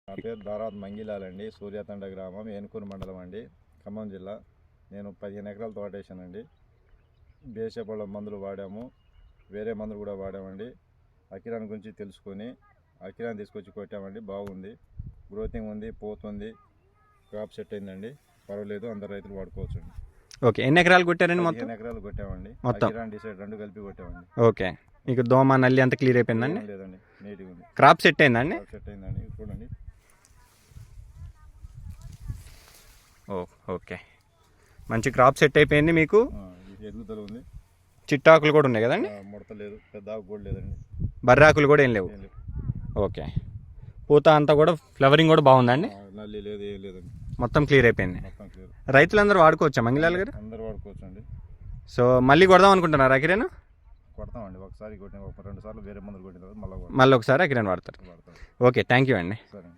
నా పేరు దారాత్ మంగిలాల్ అండి. సూర్యాతండ గ్రామం, ఏనుకూరు మండలం అండి, ఖమ్మం జిల్లా. నేను 15 ఎకరాల తోట వేసానండి. బేసేపళ్ళ మందులు వాడాము, వేరే మందులు కూడా వాడామండి. అకిరాన్ గురించి తెలుసుకొని అకిరాన్ తీసుకొచ్చి కొట్టామండి. బాగుంది, గ్రోతింగ్ ఉంది, పోతుంది, క్రాప్ సెట్ అయిందండి. పర్వాలేదు, అందరు రైతులు వాడుకోవచ్చు అండి. ఓకే, ఎన్ని ఎకరాలు కొట్టారండి? మొత్తం 15 ఎకరాలు కొట్టామండి. మొత్తం అకిరాన్ డిసైడ్ 2 కలిపి కొట్టామండి. ఓకే, మీకు దోమ నల్లి అంతా క్లియర్ అయిపోయిందండి? లేదండి, నీట్గా ఉంది. క్రాప్ సెట్ అయిందండి? క్రాప్ సెట్ అయిందండి, చూడండి. ఓకే, మంచి క్రాప్ సెట్ అయిపోయింది మీకు. ఎదుగుదల ఉంది, చిట్టాకులు కూడా ఉన్నాయి కదండి? ముడత లేదు, పెద్ద ఆకు కూడా లేదండి, బర్రాకులు కూడా ఏం లేవు. ఓకే, పూత అంతా కూడా ఫ్లవరింగ్ కూడా బాగుందండి? నల్లి లేదు, ఏం లేదండి, మొత్తం క్లియర్ అయిపోయింది. మొత్తం క్లియర్. రైతులందరూ వాడుకోవచ్చా మంగిలాల్ గారు? అందరు వాడుకోవచ్చు అండి. సో మళ్ళీ కొడదాం అనుకుంటున్నారు అకిరాన్? కొడతామండి, ఒకసారి కొట్టిన 2 సార్లు వేరే మందులు కొట్టిన తర్వాత మళ్ళీ ఒకసారి అకిరాన్ వాడతారు. వాడతాం. ఓకే, థ్యాంక్ యూ అండి. సరే.